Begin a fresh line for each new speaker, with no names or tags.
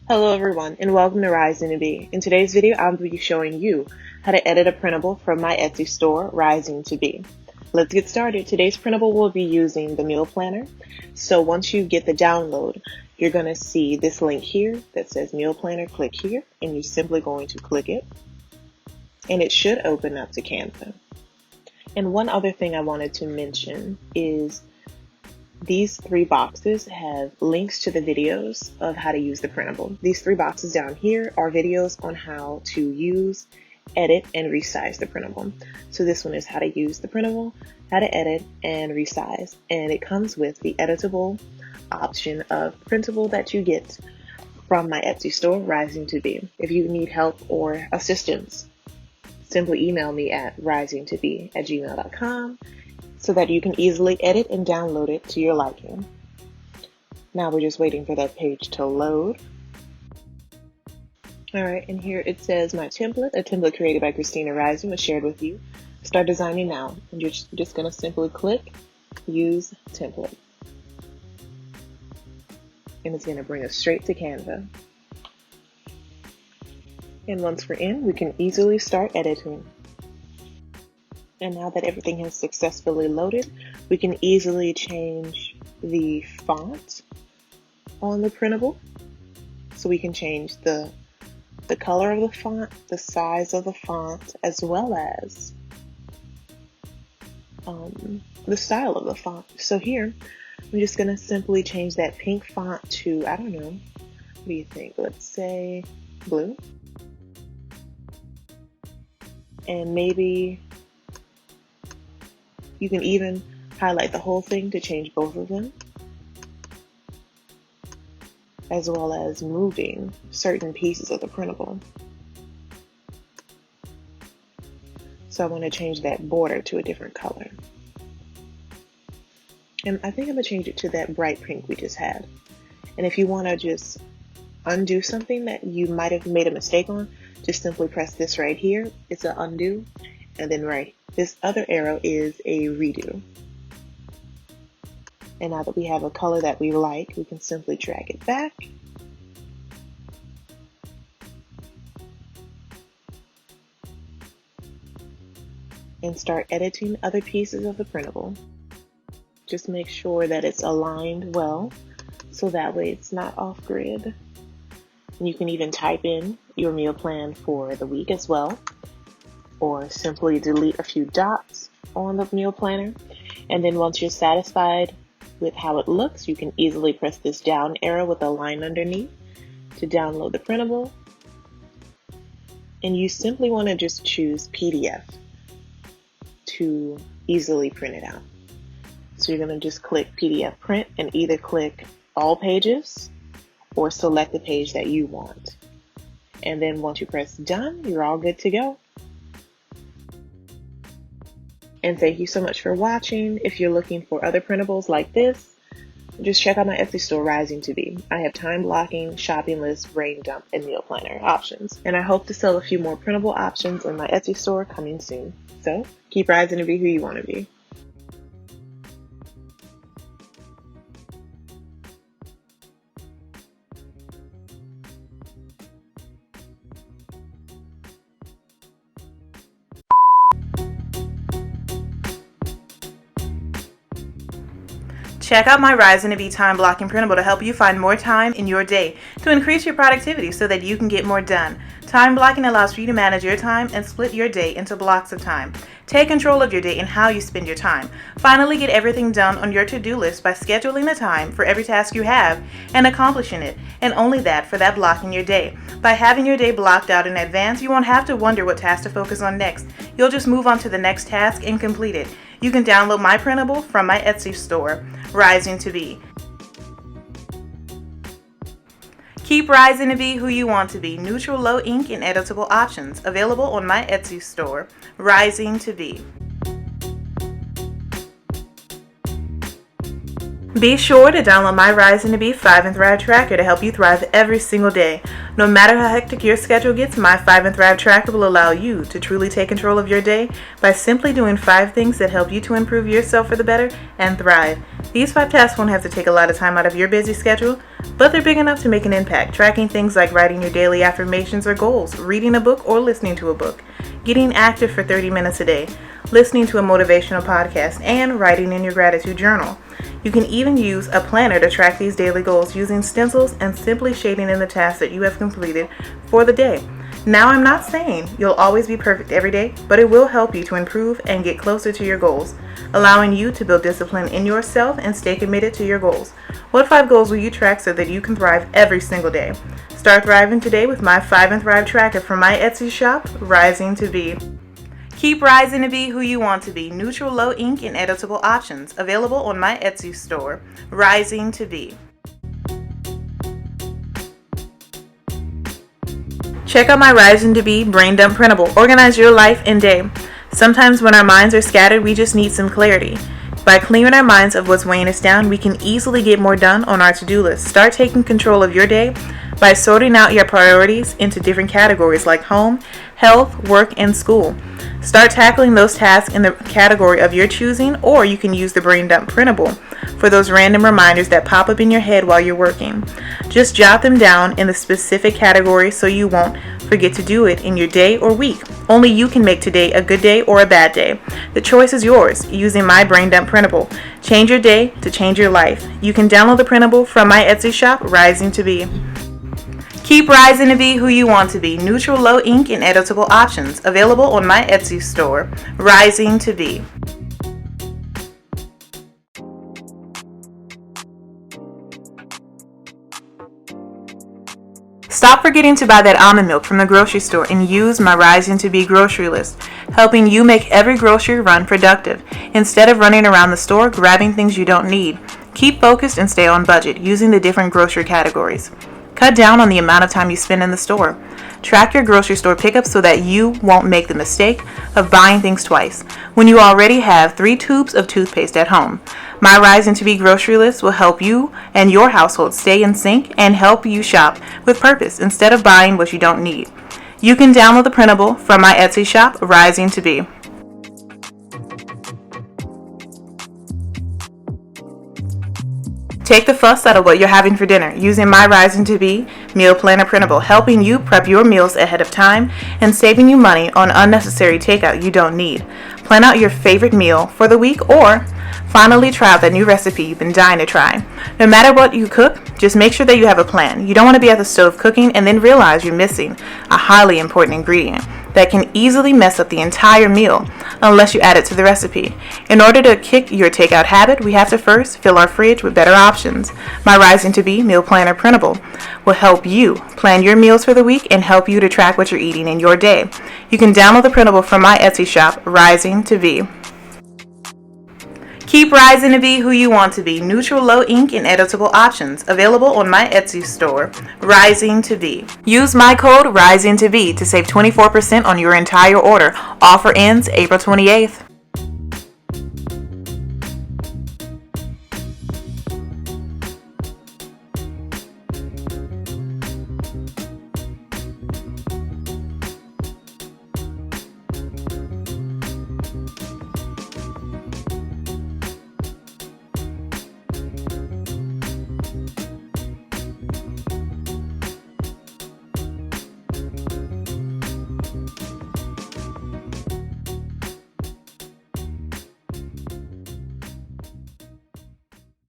Hello everyone and welcome to Rising B. In today's video, I'll be showing you how to edit a printable from my Etsy store, Rising to B. Let's get started. Today's printable will be using the meal planner. So once you get the download, you're going to see this link here that says meal planner. Click here and you're simply going to click it and it should open up to Canva. And one other thing I wanted to mention is these three boxes have links to the videos of how to use the printable. These three boxes down here are videos on how to use, edit, and resize the printable. So this one is how to use the printable, how to edit, and resize. And it comes with the editable option of printable that you get from my Etsy store, Rising to B. If you need help or assistance, simply email me at risingtobe@gmail.com. so that you can easily edit and download it to your liking. Now we're just waiting for that page to load. Alright, and here it says my template, a template created by Christina Rising was shared with you. Start designing now. And you're just going to simply click use template. And it's going to bring us straight to Canva. And once we're in, we can easily start editing. And now that everything has successfully loaded, we can easily change the font on the printable. So we can change the color of the font, the size of the font, as well as the style of the font. So here, I'm just going to simply change that pink font to, I don't know, what do you think? Let's say blue. And maybe you can even highlight the whole thing to change both of them, as well as moving certain pieces of the printable. So I want to change that border to a different color. And I think I'm going to change it to that bright pink we just had. And if you want to just undo something that you might have made a mistake on, just simply press this right here. It's an undo. And then this other arrow is a redo. And now that we have a color that we like, we can simply drag it back. And start editing other pieces of the printable. Just make sure that it's aligned well, so that way it's not off grid. And you can even type in your meal plan for the week as well, or simply delete a few dots on the meal planner. And then once you're satisfied with how it looks, you can easily press this down arrow with a line underneath to download the printable. And you simply want to just choose PDF to easily print it out. So you're going to just click PDF print and either click all pages or select the page that you want. And then once you press done, you're all good to go. And thank you so much for watching. If you're looking for other printables like this, just check out my Etsy store, Rising to B. I have time blocking, shopping list, brain dump, and meal planner options. And I hope to sell a few more printable options in my Etsy store coming soon. So keep rising to be who you want to be.
Check out my Rising to B time blocking printable to help you find more time in your day to increase your productivity so that you can get more done. Time blocking allows for you to manage your time and split your day into blocks of time. Take control of your day and how you spend your time. Finally, get everything done on your to-do list by scheduling the time for every task you have and accomplishing it, and only that for that block in your day. By having your day blocked out in advance, you won't have to wonder what task to focus on next. You'll just move on to the next task and complete it. You can download my printable from my Etsy store, Rising to B. Keep rising to be who you want to be. Neutral, low ink, and editable options available on my Etsy store, Rising to B. Be sure to download my Rising to Be Thrive and Thrive Tracker to help you thrive every single day. No matter how hectic your schedule gets, my Thrive and Thrive Tracker will allow you to truly take control of your day by simply doing 5 things that help you to improve yourself for the better and thrive. These 5 tasks won't have to take a lot of time out of your busy schedule, but they're big enough to make an impact, tracking things like writing your daily affirmations or goals, reading a book or listening to a book, getting active for 30 minutes a day, listening to a motivational podcast, and writing in your gratitude journal. You can even use a planner to track these daily goals using stencils and simply shading in the tasks that you have completed for the day. Now, I'm not saying you'll always be perfect every day, but it will help you to improve and get closer to your goals, allowing you to build discipline in yourself and stay committed to your goals. What 5 goals will you track so that you can thrive every single day? Start thriving today with my 5 and Thrive tracker from my Etsy shop, Rising to Be. Keep rising to be who you want to be. Neutral, low ink, and editable options. Available on my Etsy store, Rising to Be. Check out my Rising to Be Brain Dump Printable. Organize your life and day. Sometimes when our minds are scattered, we just need some clarity. By clearing our minds of what's weighing us down, we can easily get more done on our to-do list. Start taking control of your day by sorting out your priorities into different categories like home, health, work, and school. Start tackling those tasks in the category of your choosing, or you can use the Brain Dump Printable for those random reminders that pop up in your head while you're working. Just jot them down in the specific category so you won't forget to do it in your day or week. Only you can make today a good day or a bad day. The choice is yours using my Brain Dump Printable. Change your day to change your life. You can download the printable from my Etsy shop, Rising to Be. Keep rising to be who you want to be. Neutral, low ink, and editable options. Available on my Etsy store, Rising to Be. Stop forgetting to buy that almond milk from the grocery store and use my Rising to Be grocery list, helping you make every grocery run productive. Instead of running around the store grabbing things you don't need, keep focused and stay on budget using the different grocery categories. Cut down on the amount of time you spend in the store. Track your grocery store pickups so that you won't make the mistake of buying things twice when you already have 3 tubes of toothpaste at home. My Rising to Be grocery list will help you and your household stay in sync and help you shop with purpose instead of buying what you don't need. You can download the printable from my Etsy shop, Rising to Be. Take the fuss out of what you're having for dinner using my Rising to Be Meal Planner Printable, helping you prep your meals ahead of time and saving you money on unnecessary takeout you don't need. Plan out your favorite meal for the week or finally try out that new recipe you've been dying to try. No matter what you cook, just make sure that you have a plan. You don't want to be at the stove cooking and then realize you're missing a highly important ingredient that can easily mess up the entire meal unless you add it to the recipe. In order to kick your takeout habit, we have to first fill our fridge with better options. My Rising to Be Meal Planner Printable will help you plan your meals for the week and help you to track what you're eating in your day. You can download the printable from my Etsy shop, Rising to Be. Keep rising to be who you want to be. Neutral, low ink, and editable options. Available on my Etsy store, Rising to Be. Use my code RISINGTOBE to save 24% on your entire order. Offer ends April 28th.